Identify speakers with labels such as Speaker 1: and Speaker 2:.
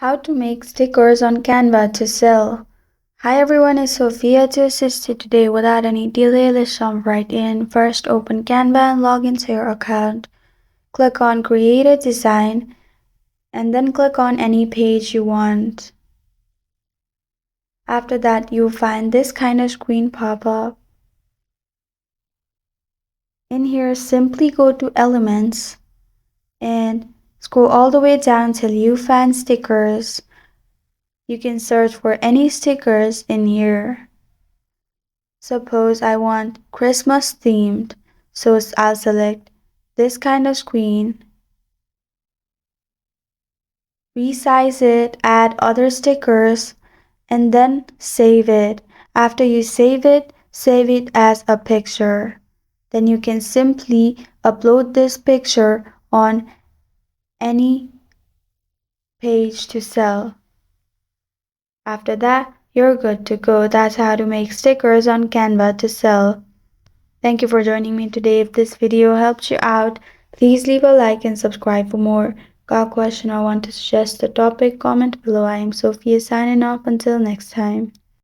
Speaker 1: How to make stickers on Canva to sell. Hi everyone, it's Sophia to assist you today. Without any delay, let's jump right in. First, open Canva and log into your account. Click on Create a Design and then click on any page you want. After that, you'll find this kind of screen pop up. In here, simply go to Elements and scroll all the way down till you find Stickers. You can search for any stickers in here. Suppose I want Christmas themed, so I'll select this kind of screen, resize it, add other stickers, and then save it. After you save it as a picture. Then you can simply upload this picture on any page to sell. After that, you're good to go. That's how to make stickers on Canva to sell. Thank you for joining me today. If this video helped you out, please leave a like and subscribe for more. Got a question or want to suggest a topic? Comment below. I am Sophia signing off. Until next time.